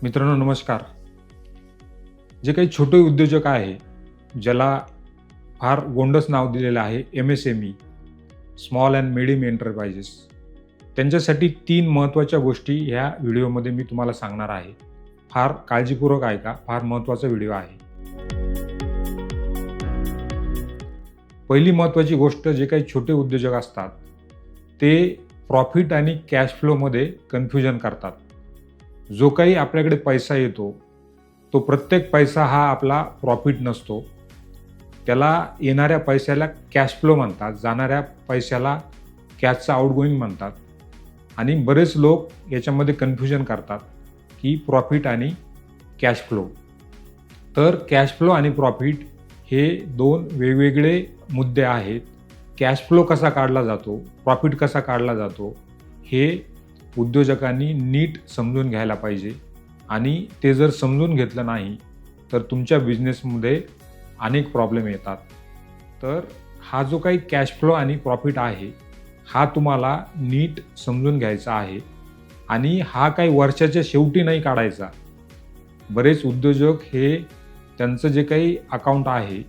मित्रांनो नमस्कार. जे काही छोटे उद्योजक आहे, ज्याला फार गोंडस नाव दिलेलं आहे MSME, small and medium enterprises, त्यांच्यासाठी 3 महत्त्वाच्या गोष्टी ह्या व्हिडिओमध्ये मी तुम्हाला सांगणार आहे. फार काळजीपूर्वक ऐका, फार महत्त्वाचा व्हिडिओ आहे. पहिली महत्त्वाची गोष्ट, जे काही छोटे उद्योजक असतात ते प्रॉफिट आणि कॅश फ्लोमध्ये कन्फ्युजन करतात. जो काही आपल्याकडे पैसा येतो तो प्रत्येक पैसा हा आपला प्रॉफिट नसतो. त्याला येणाऱ्या पैशाला कॅश फ्लो म्हणतात, जाणाऱ्या पैशाला कॅशचं आउटगोईंग म्हणतात. आणि बरेच लोक याच्यामध्ये कन्फ्युजन करतात की प्रॉफिट आणि कॅश फ्लो. तर कॅश फ्लो आणि प्रॉफिट हे 2 वेगवेगळे मुद्दे आहेत. कॅश फ्लो कसा काढला जातो, प्रॉफिट कसा काढला जातो, हे उद्योजकांनी नीट समजून घ्यायला पाहिजे. आणि ते जर समजून घेतलं नाही तर तुमच्या बिझनेसमध्ये अनेक प्रॉब्लेम येतात. तर हा जो काही कॅश फ्लो आणि प्रॉफिट आहे हा तुम्हाला नीट समजून घ्यायचा आहे. आणि हा काही वर्षाच्या शेवटी नाही काढायचा. बरेच उद्योजक हे त्यांचं जे काही अकाउंट आहे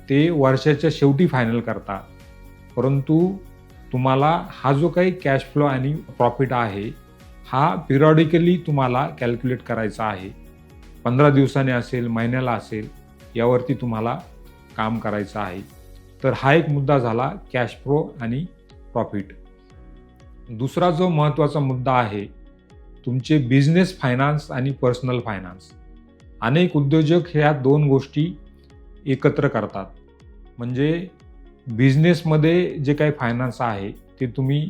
ते वर्षाच्या शेवटी फायनल करतात. परंतु तुम्हाला हा जो काही कॅश फ्लो आणि प्रॉफिट आहे हा पिरियॉडिकली तुम्हाला कॅल्क्युलेट करायचा आहे. 15 दिवसाने असेल, महिन्याला असेल, यावरती तुम्हाला काम करायचं आहे. तर हा एक मुद्दा झाला कॅश फ्लो आणि प्रॉफिट. दुसरा जो महत्त्वाचा मुद्दा आहे तुमचे बिझनेस फायनान्स आणि पर्सनल फायनान्स. अनेक उद्योजक ह्या 2 गोष्टी एकत्र करतात. म्हणजे बिझनेसमध्ये जे काही फायनान्स आहे ते तुम्ही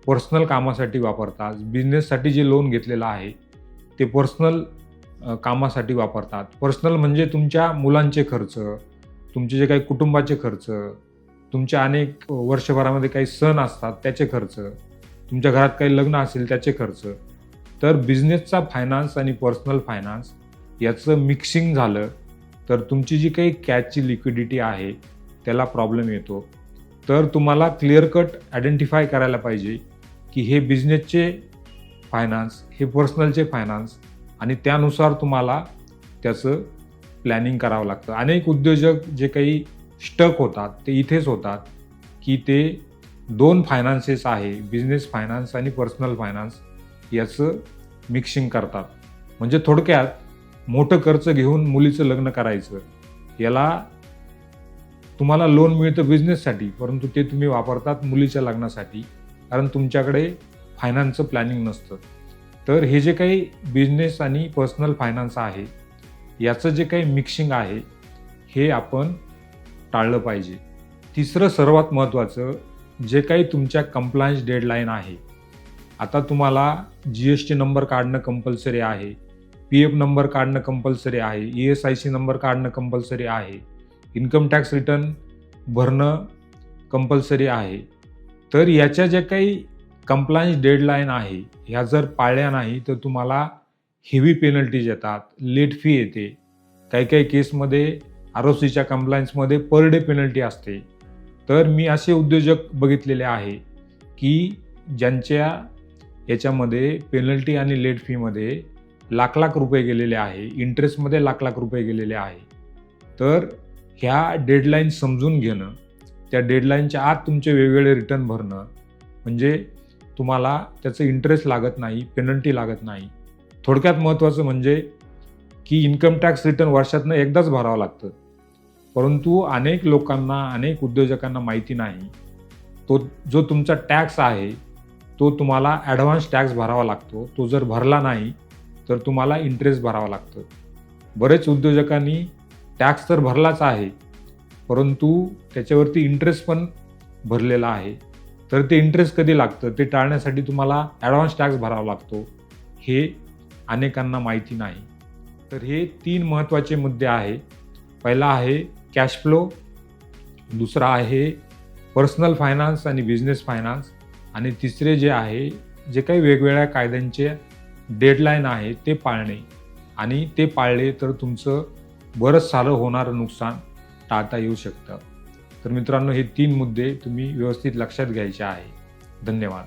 पर्सनल कामासाठी वापरतात. बिझनेससाठी जे लोन घेतलेलं आहे ते पर्सनल कामासाठी वापरतात. पर्सनल म्हणजे तुमच्या मुलांचे खर्च, तुमचे जे काही कुटुंबाचे खर्च, तुमच्या अनेक वर्षभरामध्ये काही सण असतात त्याचे खर्च, तुमच्या घरात काही लग्न असेल त्याचे खर्च. तर बिझनेसचा फायनान्स आणि पर्सनल फायनान्स याचं मिक्सिंग झालं तर तुमची जी काही कॅशची लिक्विडिटी आहे त्याला प्रॉब्लेम येतो. तर तुम्हाला क्लिअर कट आयडेंटिफाय करायला पाहिजे की हे बिझनेसचे फायनान्स, हे पर्सनलचे फायनान्स, आणि त्यानुसार तुम्हाला त्याचं प्लॅनिंग करावं लागतं. अनेक उद्योजक जे काही स्टक होतात ते इथेच होतात की ते 2 फायनान्सेस आहे, बिझनेस फायनान्स आणि पर्सनल फायनान्स, याचं मिक्सिंग करतात. म्हणजे थोडक्यात मोठं खर्च घेऊन मुलीचं लग्न करायचं, याला तुम्हाला लोन मिळतं बिझनेससाठी, परंतु ते तुम्ही वापरतात मुलीच्या लग्नासाठी, कारण तुमच्याकडे फायनान्सचं प्लॅनिंग नसतं. तर हे जे काही बिझनेस आणि पर्सनल फायनान्स आहे याचं जे काही मिक्सिंग आहे हे आपण टाळलं पाहिजे. तिसरं सर्वात महत्त्वाचं, जे काही तुमच्या कंप्लायन्स डेडलाईन आहे. आता तुम्हाला GST नंबर काढणं कंपल्सरी आहे, PF नंबर काढणं कंपल्सरी आहे, ESIC नंबर काढणं कंपल्सरी आहे, इन्कम टॅक्स रिटर्न भरणं कंपल्सरी आहे. तर याच्या ज्या काही कंप्लायन्स डेडलाईन आहे ह्या जर पाळल्या नाही तर तुम्हाला हेवी पेनल्टीज येतात, लेट फी येते. काही काही केसमध्ये ROCच्या कंप्लायन्समध्ये पर डे पेनल्टी असते. तर मी असे उद्योजक बघितलेले आहे की ज्यांच्या याच्यामध्ये पेनल्टी आणि लेट फीमध्ये लाख लाख रुपये गेलेले आहे, इंटरेस्टमध्ये लाख लाख रुपये गेलेले आहे. तर ह्या डेडलाईन समजून घेणं, त्या डेडलाईनच्या आत तुमचे वेगवेगळे रिटर्न भरणं, म्हणजे तुम्हाला त्याचं इंटरेस्ट लागत नाही, पेनल्टी लागत नाही. थोडक्यात महत्त्वाचं म्हणजे की इन्कम टॅक्स रिटर्न वर्षातनं एकदाच भरावं लागतं. परंतु अनेक लोकांना, अनेक उद्योजकांना माहिती नाही. तो जो तुमचा टॅक्स आहे तो तुम्हाला ॲडव्हान्स टॅक्स भरावा लागतो. तो जर भरला नाही तर तुम्हाला इंटरेस्ट भरावा लागतं. बरेच उद्योजकांनी टॅक्स तर भरलाच आहे परंतु त्याच्यावरती इंटरेस्ट पण भरलेला आहे. तर ते इंटरेस्ट कधी लागतं ते टाळण्यासाठी तुम्हाला ॲडव्हान्स टॅक्स भरावा लागतो. हे अनेकांना माहिती नाही. तर हे 3 महत्त्वाचे मुद्दे आहे. पहिला आहे कॅश फ्लो, दुसरा आहे पर्सनल फायनान्स आणि बिझनेस फायनान्स, आणि तिसरे जे आहे, जे काही वेगवेगळ्या कायद्यांचे डेडलाईन आहे ते पाळणे. आणि ते पाळले तर तुमचं बरंच सारं होणारं नुकसान टाळता येऊ शकतं. तर मित्रांनो, हे 3 मुद्दे तुम्ही व्यवस्थित लक्षात घ्यायचे आहे. धन्यवाद.